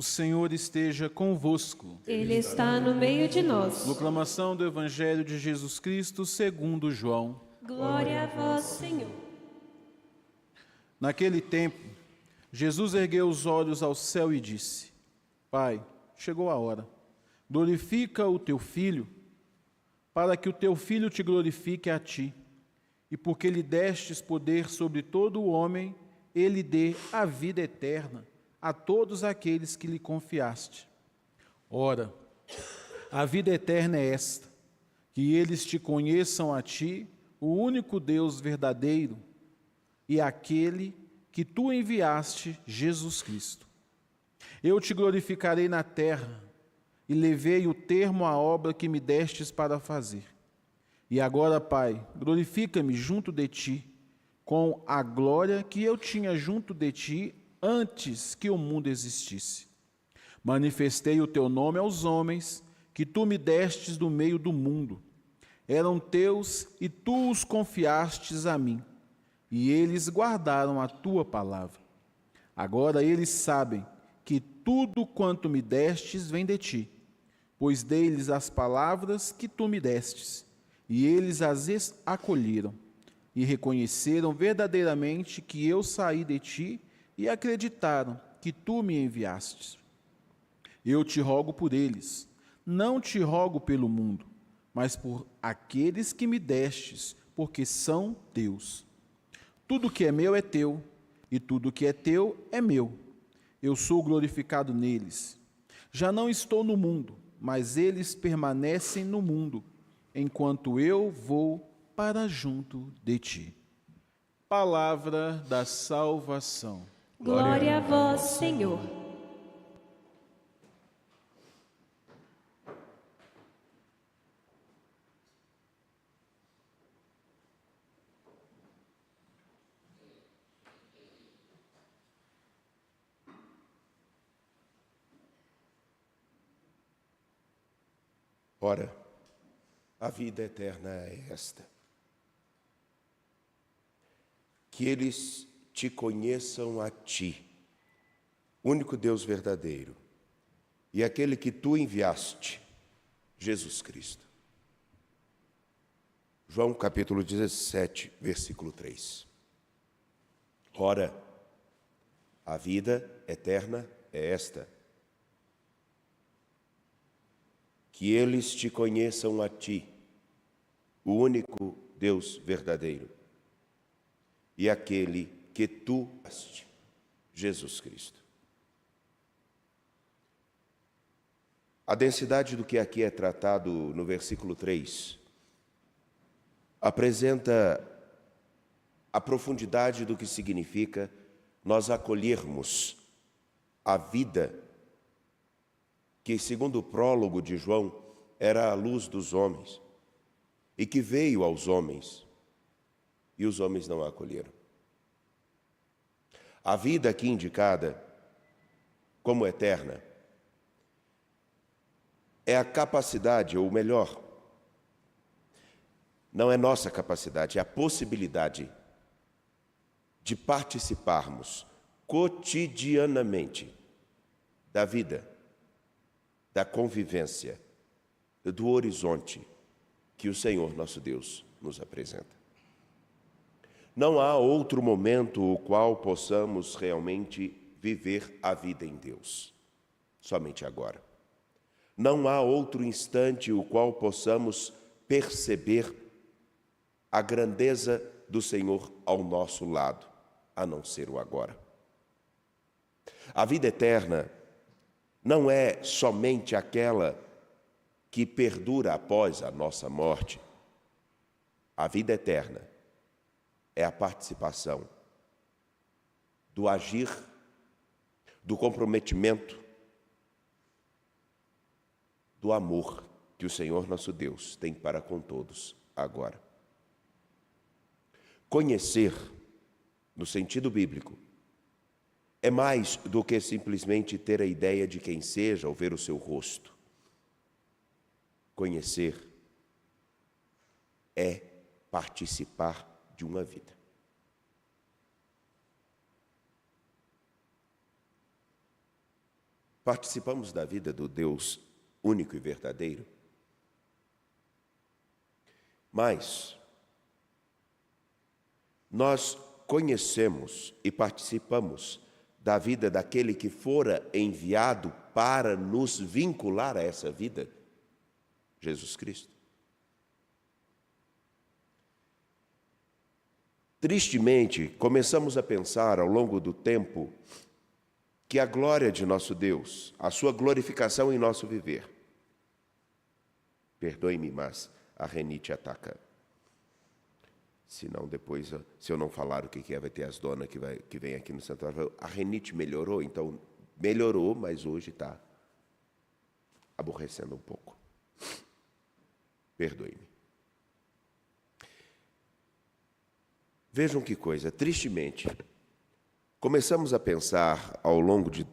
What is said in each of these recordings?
O Senhor esteja convosco. Ele está no meio de nós. Proclamação do Evangelho de Jesus Cristo segundo João. Glória a vós, Senhor. Naquele tempo, Jesus ergueu os olhos ao céu e disse: Pai, chegou a hora. Glorifica o teu Filho, para que o teu Filho te glorifique a ti. E porque lhe destes poder sobre todo o homem, ele dê a vida eterna a todos aqueles que lhe confiaste. Ora, a vida eterna é esta, que eles te conheçam a ti, o único Deus verdadeiro, e aquele que tu enviaste, Jesus Cristo. Eu te glorificarei na terra, e levei o termo à obra que me destes para fazer. E agora, Pai, glorifica-me junto de ti, com a glória que eu tinha junto de ti antes que o mundo existisse. Manifestei o teu nome aos homens, que tu me destes do meio do mundo. Eram teus e tu os confiastes a mim, e eles guardaram a tua palavra. Agora eles sabem que tudo quanto me destes vem de ti, pois dei-lhes as palavras que tu me destes, e eles as acolheram, e reconheceram verdadeiramente que eu saí de ti, e acreditaram que tu me enviastes. Eu te rogo por eles, não te rogo pelo mundo, mas por aqueles que me destes, porque são teus. Tudo que é meu é teu, e tudo que é teu é meu. Eu sou glorificado neles. Já não estou no mundo, mas eles permanecem no mundo, enquanto eu vou para junto de ti. Palavra da salvação. Glória a vós, Senhor. Ora, a vida eterna é esta: que eles te conheçam a ti, único Deus verdadeiro, e aquele que tu enviaste, Jesus Cristo. João capítulo 17, versículo 3. Ora, a vida eterna é esta: que eles te conheçam a ti, o único Deus verdadeiro, e aquele que tu enviaste, Jesus Cristo. A densidade do que aqui é tratado no versículo 3 apresenta a profundidade do que significa nós acolhermos a vida que, segundo o prólogo de João, era a luz dos homens e que veio aos homens e os homens não a acolheram. A vida aqui indicada como eterna é a capacidade, ou melhor, não é nossa capacidade, é a possibilidade de participarmos cotidianamente da vida, da convivência, do horizonte que o Senhor nosso Deus nos apresenta. Não há outro momento o qual possamos realmente viver a vida em Deus, somente agora. Não há outro instante o qual possamos perceber a grandeza do Senhor ao nosso lado, a não ser o agora. A vida eterna não é somente aquela que perdura após a nossa morte. A vida eterna é a participação do agir, do comprometimento, do amor que o Senhor nosso Deus tem para com todos agora. Conhecer, no sentido bíblico, é mais do que simplesmente ter a ideia de quem seja ou ver o seu rosto. Conhecer é participar de uma vida. Participamos da vida do Deus único e verdadeiro, mas nós conhecemos e participamos da vida daquele que fora enviado para nos vincular a essa vida, Jesus Cristo. Tristemente, começamos a pensar ao longo do tempo que a glória de nosso Deus, a sua glorificação em nosso viver. Perdoe-me, mas a renite ataca. Senão depois, se eu não falar o que é, vai ter as donas que vem aqui no santuário. A renite melhorou, então melhorou, mas hoje está aborrecendo um pouco. Perdoe-me. Vejam que coisa, tristemente, começamos a pensar ao longo de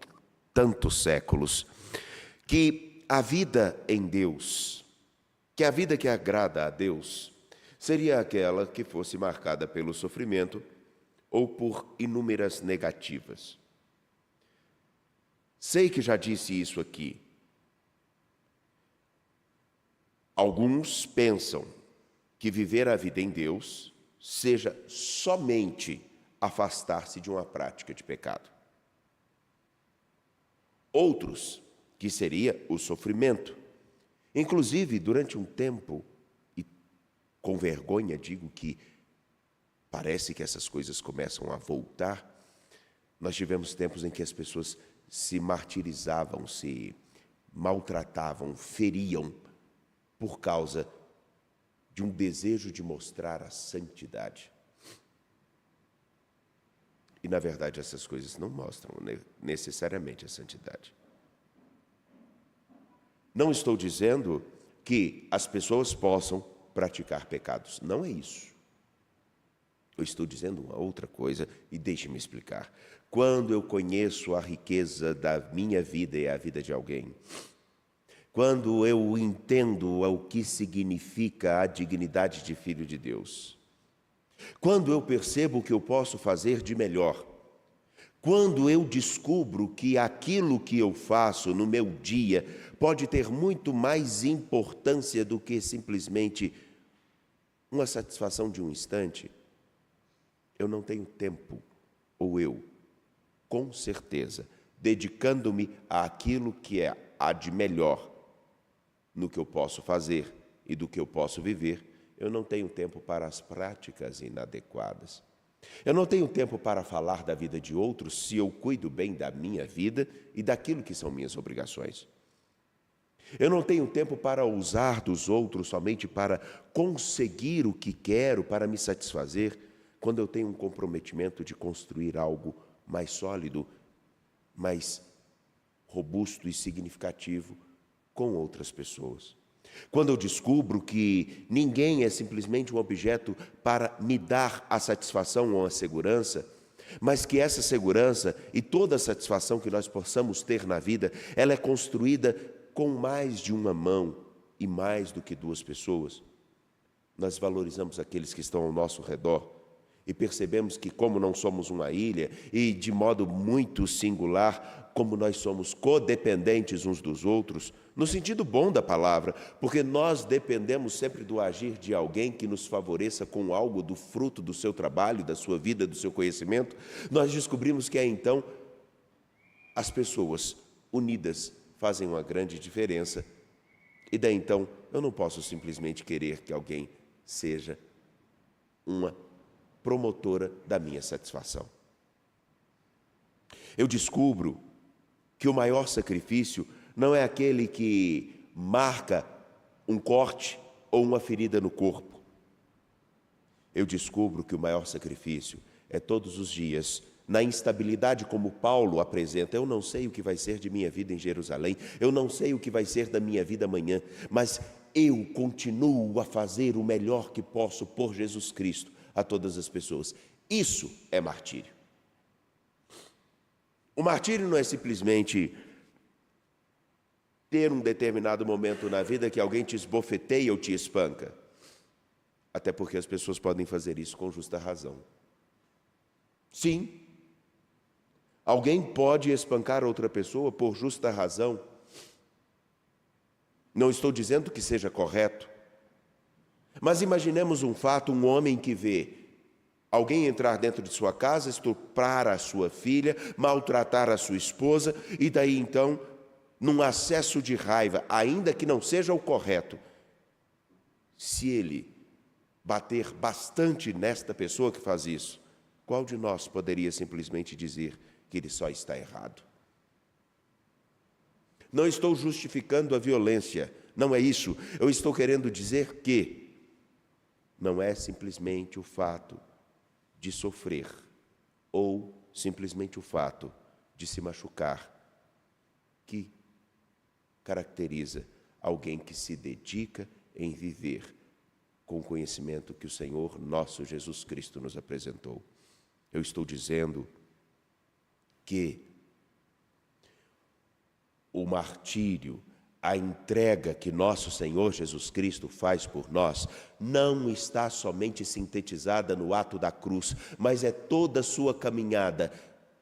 tantos séculos que a vida em Deus, que a vida que agrada a Deus, seria aquela que fosse marcada pelo sofrimento ou por inúmeras negativas. Sei que já disse isso aqui. Alguns pensam que viver a vida em Deus seja somente afastar-se de uma prática de pecado. Outros, que seria o sofrimento. Inclusive, durante um tempo, e com vergonha digo que parece que essas coisas começam a voltar, nós tivemos tempos em que as pessoas se martirizavam, se maltratavam, feriam, por causa de um desejo de mostrar a santidade. E, na verdade, essas coisas não mostram necessariamente a santidade. Não estou dizendo que as pessoas possam praticar pecados. Não é isso. Eu estou dizendo uma outra coisa e deixe-me explicar. Quando eu conheço a riqueza da minha vida e a vida de alguém, quando eu entendo o que significa a dignidade de filho de Deus, quando eu percebo o que eu posso fazer de melhor, quando eu descubro que aquilo que eu faço no meu dia pode ter muito mais importância do que simplesmente uma satisfação de um instante, eu não tenho tempo, ou eu, com certeza, dedicando-me àquilo que é a de melhor no que eu posso fazer e do que eu posso viver, eu não tenho tempo para as práticas inadequadas. Eu não tenho tempo para falar da vida de outros se eu cuido bem da minha vida e daquilo que são minhas obrigações. Eu não tenho tempo para usar dos outros somente para conseguir o que quero, para me satisfazer, quando eu tenho um comprometimento de construir algo mais sólido, mais robusto e significativo com outras pessoas. Quando eu descubro que ninguém é simplesmente um objeto para me dar a satisfação ou a segurança, mas que essa segurança e toda a satisfação que nós possamos ter na vida, ela é construída com mais de uma mão e mais do que duas pessoas. Nós valorizamos aqueles que estão ao nosso redor e percebemos que, como não somos uma ilha, e de modo muito singular, como nós somos codependentes uns dos outros, no sentido bom da palavra, porque nós dependemos sempre do agir de alguém que nos favoreça com algo do fruto do seu trabalho, da sua vida, do seu conhecimento, nós descobrimos que então as pessoas unidas fazem uma grande diferença. E daí então eu não posso simplesmente querer que alguém seja uma promotora da minha satisfação. Eu descubro que o maior sacrifício não é aquele que marca um corte ou uma ferida no corpo. Eu descubro que o maior sacrifício é todos os dias, na instabilidade como Paulo apresenta. Eu não sei o que vai ser de minha vida em Jerusalém, eu não sei o que vai ser da minha vida amanhã, mas eu continuo a fazer o melhor que posso por Jesus Cristo a todas as pessoas. Isso é martírio. O martírio não é simplesmente ter um determinado momento na vida que alguém te esbofeteia ou te espanca. Até porque as pessoas podem fazer isso com justa razão. Sim, alguém pode espancar outra pessoa por justa razão. Não estou dizendo que seja correto. Mas imaginemos um fato, um homem que vê alguém entrar dentro de sua casa, estuprar a sua filha, maltratar a sua esposa, e daí então, num acesso de raiva, ainda que não seja o correto, se ele bater bastante nesta pessoa que faz isso, qual de nós poderia simplesmente dizer que ele só está errado? Não estou justificando a violência, não é isso. Eu estou querendo dizer que não é simplesmente o fato de sofrer ou simplesmente o fato de se machucar que caracteriza alguém que se dedica em viver com o conhecimento que o Senhor nosso Jesus Cristo nos apresentou. Eu estou dizendo que o martírio, a entrega que nosso Senhor Jesus Cristo faz por nós, não está somente sintetizada no ato da cruz, mas é toda a sua caminhada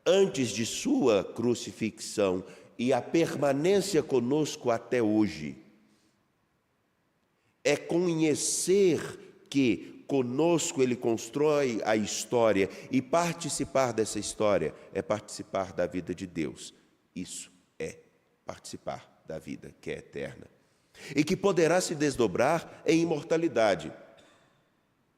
antes de sua crucifixão e a permanência conosco até hoje. É conhecer que conosco Ele constrói a história, e participar dessa história é participar da vida de Deus. Isso é participar da vida que é eterna e que poderá se desdobrar em imortalidade,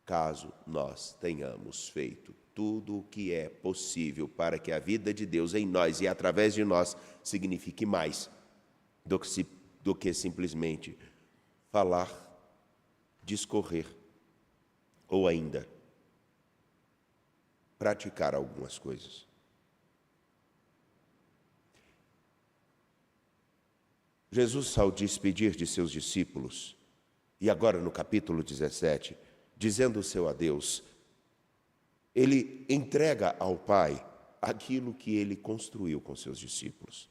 caso nós tenhamos feito tudo o que é possível para que a vida de Deus em nós e através de nós signifique mais do que simplesmente falar, discorrer ou ainda praticar algumas coisas. Jesus, ao despedir de seus discípulos, e agora no capítulo 17, dizendo o seu adeus, ele entrega ao Pai aquilo que ele construiu com seus discípulos.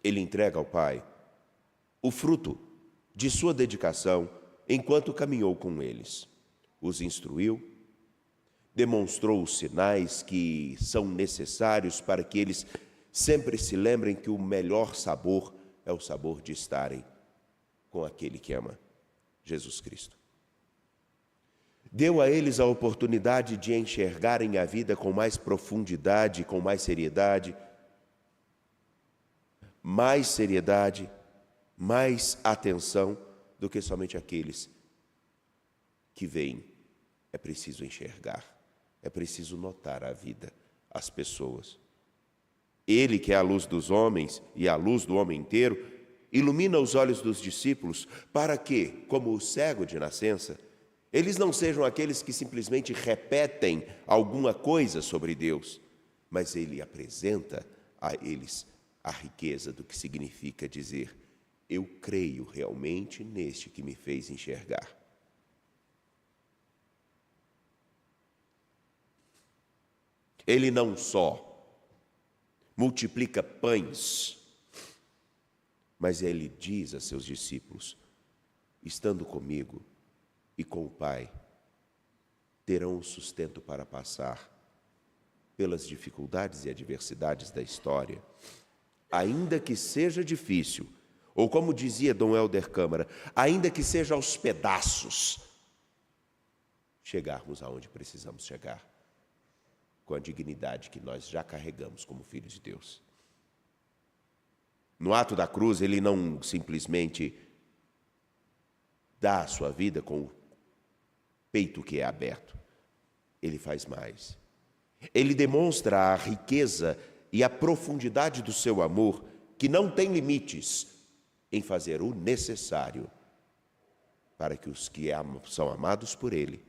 Ele entrega ao Pai o fruto de sua dedicação enquanto caminhou com eles. Os instruiu, demonstrou os sinais que são necessários para que eles sempre se lembrem que o melhor sabor é o sabor de estarem com aquele que ama, Jesus Cristo. Deu a eles a oportunidade de enxergarem a vida com mais profundidade, com mais seriedade, mais atenção do que somente aqueles que veem. É preciso enxergar, é preciso notar a vida, as pessoas. Ele, que é a luz dos homens e a luz do homem inteiro, ilumina os olhos dos discípulos para que, como o cego de nascença, eles não sejam aqueles que simplesmente repetem alguma coisa sobre Deus, mas ele apresenta a eles a riqueza do que significa dizer: eu creio realmente neste que me fez enxergar. Ele não só multiplica pães, mas ele diz a seus discípulos: estando comigo e com o Pai, terão o sustento para passar pelas dificuldades e adversidades da história, ainda que seja difícil, ou como dizia Dom Helder Câmara, ainda que seja aos pedaços, chegarmos aonde precisamos chegar, com a dignidade que nós já carregamos como filhos de Deus. No ato da cruz, ele não simplesmente dá a sua vida com o peito que é aberto. Ele faz mais. Ele demonstra a riqueza e a profundidade do seu amor, que não tem limites, em fazer o necessário para que os que são amados por ele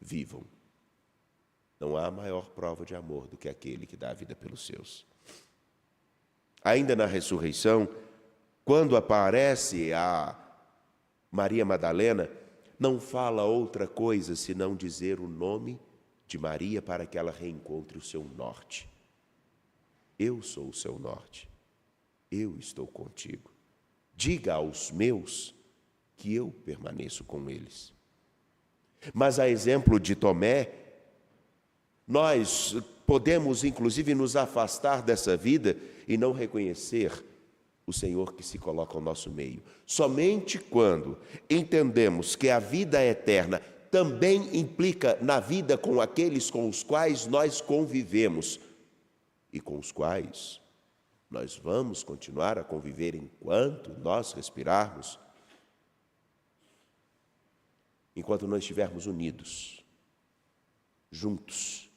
vivam. Não há maior prova de amor do que aquele que dá a vida pelos seus. Ainda na ressurreição, quando aparece a Maria Madalena, não fala outra coisa senão dizer o nome de Maria para que ela reencontre o seu norte. Eu sou o seu norte. eu estou contigo. Diga aos meus que eu permaneço com eles. Mas a exemplo de Tomé, nós podemos inclusive nos afastar dessa vida e não reconhecer o Senhor que se coloca ao nosso meio. Somente quando entendemos que a vida eterna também implica na vida com aqueles com os quais nós convivemos e com os quais nós vamos continuar a conviver enquanto nós respirarmos, enquanto nós estivermos unidos, juntos,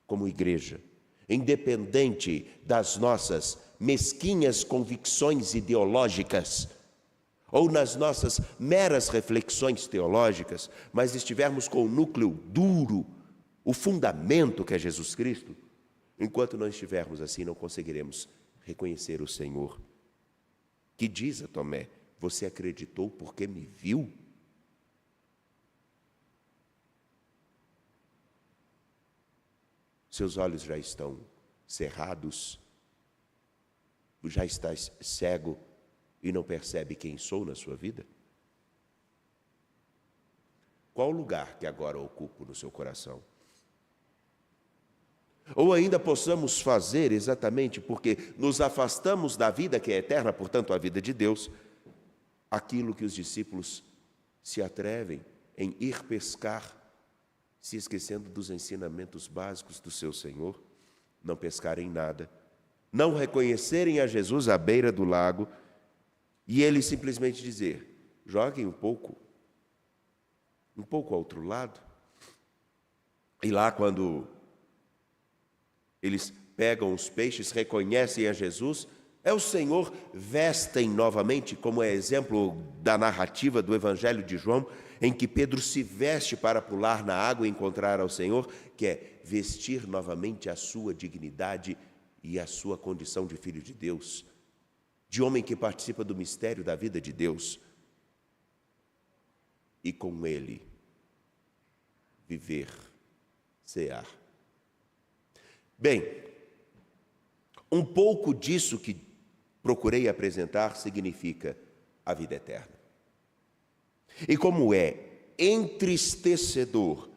como igreja, independente das nossas mesquinhas convicções ideológicas ou nas nossas meras reflexões teológicas, mas estivermos com o núcleo duro, o fundamento que é Jesus Cristo, enquanto não estivermos assim, não conseguiremos reconhecer o Senhor, que diz a Tomé: você acreditou porque me viu? Seus olhos já estão cerrados, já estás cego e não percebe quem sou na sua vida? Qual o lugar que agora ocupo no seu coração? Ou ainda possamos fazer exatamente porque nos afastamos da vida que é eterna, portanto a vida de Deus, aquilo que os discípulos se atrevem em ir pescar, se esquecendo dos ensinamentos básicos do seu Senhor, não pescarem nada, não reconhecerem a Jesus à beira do lago e ele simplesmente dizer: joguem um pouco ao outro lado. E lá, quando eles pegam os peixes, reconhecem a Jesus, é o Senhor, vestem novamente, como é exemplo da narrativa do Evangelho de João, em que Pedro se veste para pular na água e encontrar ao Senhor, que é vestir novamente a sua dignidade e a sua condição de filho de Deus, de homem que participa do mistério da vida de Deus, e com ele viver, cear. Bem, um pouco disso que procurei apresentar significa a vida eterna. E como é entristecedor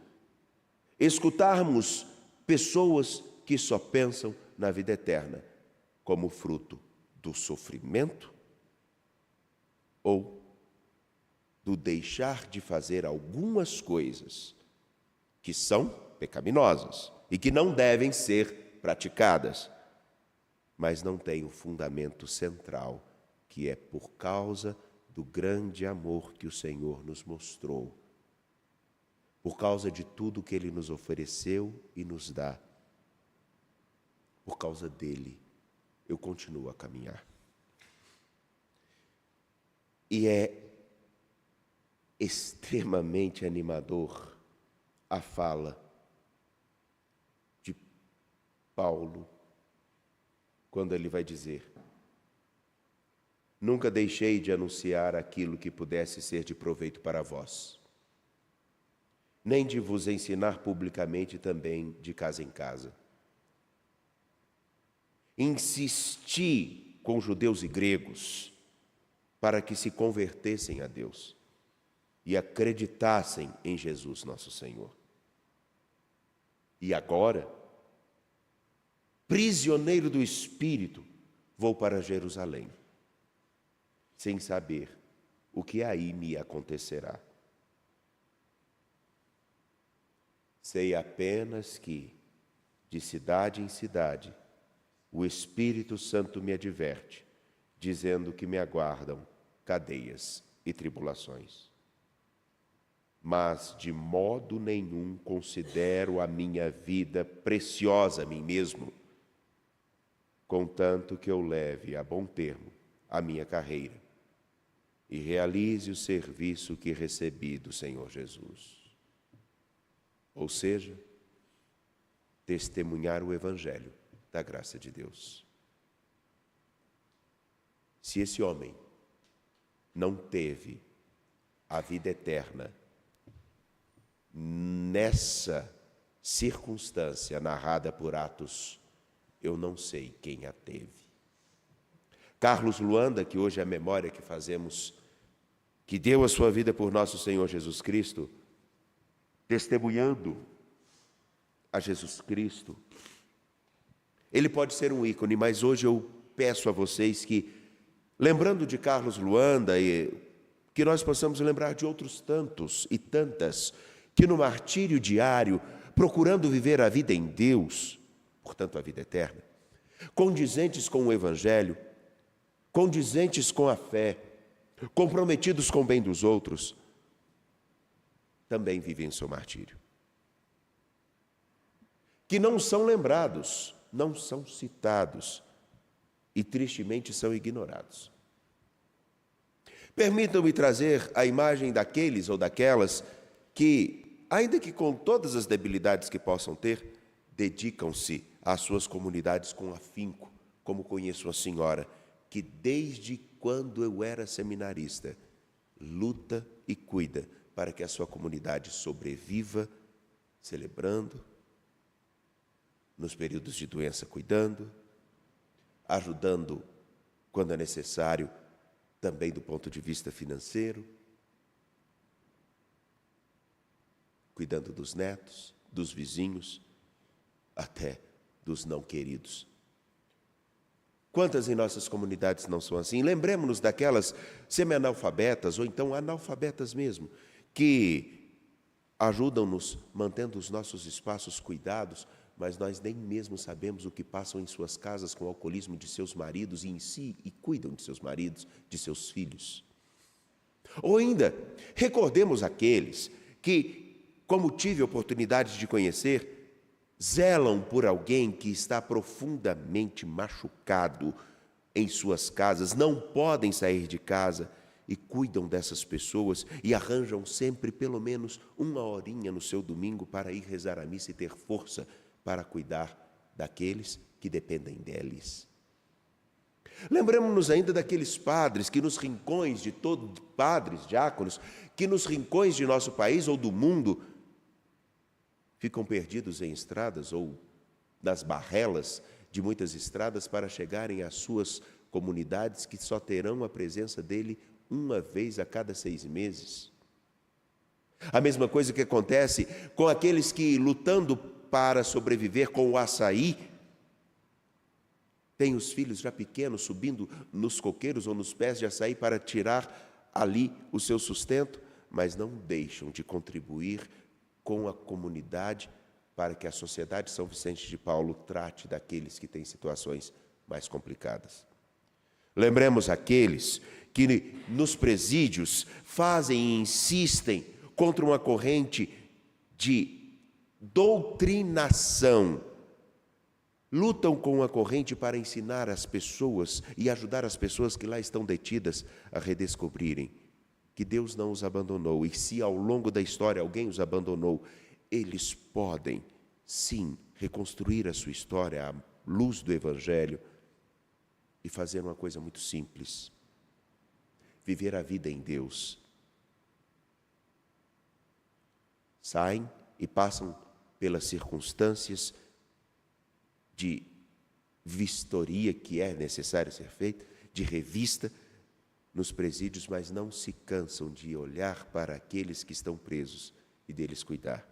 escutarmos pessoas que só pensam na vida eterna como fruto do sofrimento ou do deixar de fazer algumas coisas que são pecaminosas e que não devem ser praticadas, mas não tem o fundamento central, que é por causa do grande amor que o Senhor nos mostrou, por causa de tudo que Ele nos ofereceu e nos dá. Por causa dele, eu continuo a caminhar. E é extremamente animador a fala de Paulo, quando ele vai dizer: nunca deixei de anunciar aquilo que pudesse ser de proveito para vós, nem de vos ensinar publicamente também de casa em casa. Insisti com judeus e gregos para que se convertessem a Deus e acreditassem em Jesus nosso Senhor. E agora, prisioneiro do Espírito, vou para Jerusalém, sem saber o que aí me acontecerá. Sei apenas que, de cidade em cidade, o Espírito Santo me adverte, dizendo que me aguardam cadeias e tribulações. Mas de modo nenhum considero a minha vida preciosa a mim mesmo, contanto que eu leve a bom termo a minha carreira e realize o serviço que recebi do Senhor Jesus. Ou seja, testemunhar o Evangelho da graça de Deus. Se esse homem não teve a vida eterna nessa circunstância narrada por Atos, eu não sei quem a teve. Carlos Luanda, que hoje é a memória que fazemos, que deu a sua vida por nosso Senhor Jesus Cristo, testemunhando a Jesus Cristo. Ele pode ser um ícone, mas hoje eu peço a vocês que, lembrando de Carlos Luanda, que nós possamos lembrar de outros tantos e tantas que no martírio diário, procurando viver a vida em Deus, portanto a vida eterna, condizentes com o Evangelho, condizentes com a fé, comprometidos com o bem dos outros, também vivem seu martírio. Que não são lembrados, não são citados e tristemente são ignorados. Permitam-me trazer a imagem daqueles ou daquelas que, ainda que com todas as debilidades que possam ter, dedicam-se às suas comunidades com afinco, como conheço uma senhora que desde quando eu era seminarista, luta e cuida para que a sua comunidade sobreviva, celebrando, nos períodos de doença cuidando, ajudando quando é necessário, também do ponto de vista financeiro, cuidando dos netos, dos vizinhos, até dos não queridos. Quantas em nossas comunidades não são assim? Lembremos-nos daquelas semi-analfabetas, ou então analfabetas mesmo, que ajudam-nos mantendo os nossos espaços cuidados, mas nós nem mesmo sabemos o que passam em suas casas com o alcoolismo de seus maridos e em si, e cuidam de seus maridos, de seus filhos. Ou ainda, recordemos aqueles que, como tive a oportunidade de conhecer, zelam por alguém que está profundamente machucado em suas casas, não podem sair de casa e cuidam dessas pessoas e arranjam sempre pelo menos uma horinha no seu domingo para ir rezar a missa e ter força para cuidar daqueles que dependem deles. Lembremos-nos ainda daqueles padres que nos rincões de todos, padres, diáconos, que nos rincões de nosso país ou do mundo ficam perdidos em estradas ou nas barrelas de muitas estradas para chegarem às suas comunidades que só terão a presença dele uma vez a cada 6 meses. A mesma coisa que acontece com aqueles que, lutando para sobreviver com o açaí, têm os filhos já pequenos subindo nos coqueiros ou nos pés de açaí para tirar ali o seu sustento, mas não deixam de contribuir com a comunidade para que a Sociedade São Vicente de Paulo trate daqueles que têm situações mais complicadas. Lembremos aqueles que nos presídios fazem e insistem contra uma corrente de doutrinação, lutam com a corrente para ensinar as pessoas e ajudar as pessoas que lá estão detidas a redescobrirem que Deus não os abandonou, e se ao longo da história alguém os abandonou, eles podem, sim, reconstruir a sua história à luz do Evangelho e fazer uma coisa muito simples: viver a vida em Deus. Saem e passam pelas circunstâncias de vistoria que é necessário ser feita, de revista, nos presídios, mas não se cansam de olhar para aqueles que estão presos e deles cuidar.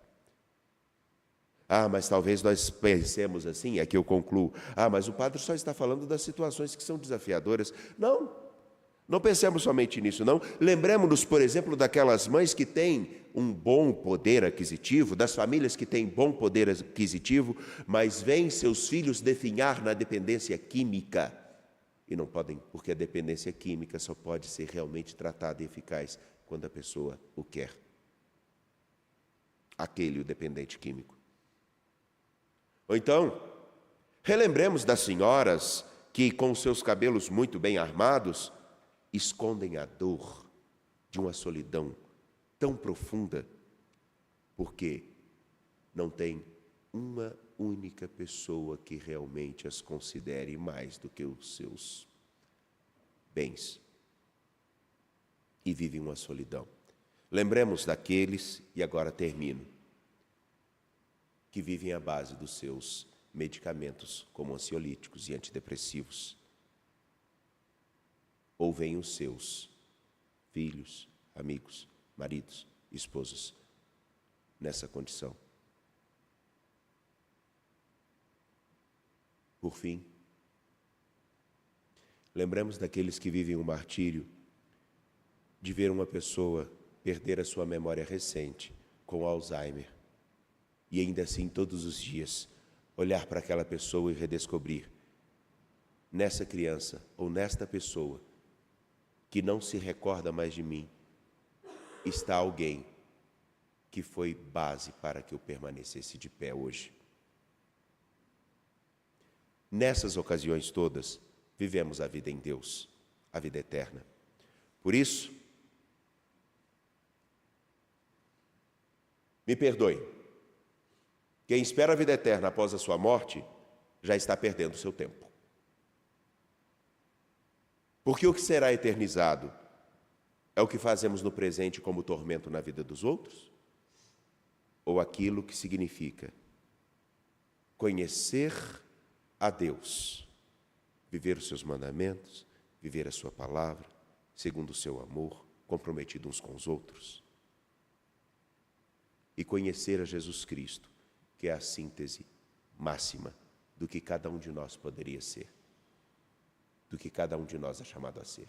Mas talvez nós pensemos assim, é que eu concluo, mas o padre só está falando das situações que são desafiadoras. Não pensemos somente nisso, não. Lembremos-nos, por exemplo, daquelas mães que têm um bom poder aquisitivo, das famílias que têm bom poder aquisitivo, mas veem seus filhos definhar na dependência química. E não podem, porque a dependência química só pode ser realmente tratada e eficaz quando a pessoa o quer. Aquele, o dependente químico. Ou então, relembremos das senhoras que, com seus cabelos muito bem armados, escondem a dor de uma solidão tão profunda, porque não tem uma única pessoa que realmente as considere mais do que os seus bens, e vivem uma solidão. Lembremos daqueles, e agora termino, que vivem à base dos seus medicamentos, como ansiolíticos e antidepressivos. ou veem os seus filhos, amigos, maridos, esposas nessa condição. Por fim, lembramos daqueles que vivem o martírio de ver uma pessoa perder a sua memória recente com Alzheimer e ainda assim todos os dias olhar para aquela pessoa e redescobrir nessa criança ou nesta pessoa que não se recorda mais de mim, está alguém que foi base para que eu permanecesse de pé hoje. Nessas ocasiões todas, vivemos a vida em Deus, a vida eterna. Por isso, me perdoe, quem espera a vida eterna após a sua morte, já está perdendo o seu tempo. Porque o que será eternizado é o que fazemos no presente como tormento na vida dos outros? Ou aquilo que significa conhecer a Deus, viver os seus mandamentos, viver a sua palavra, segundo o seu amor, comprometido uns com os outros? E conhecer a Jesus Cristo, que é a síntese máxima do que cada um de nós poderia ser, do que cada um de nós é chamado a ser.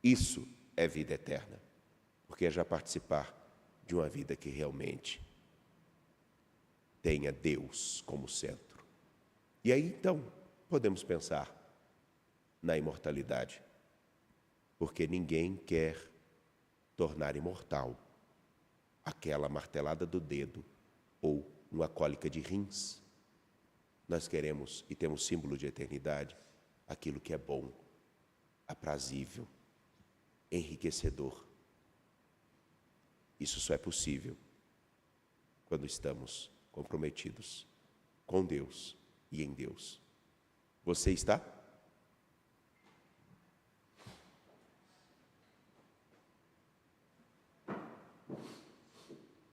Isso é vida eterna, porque é já participar de uma vida que realmente tenha Deus como centro. E aí então podemos pensar na imortalidade, porque ninguém quer tornar imortal aquela martelada do dedo ou uma cólica de rins. Nós queremos e temos símbolo de eternidade aquilo que é bom, aprazível, enriquecedor. Isso só é possível quando estamos comprometidos com Deus e em Deus. Você está?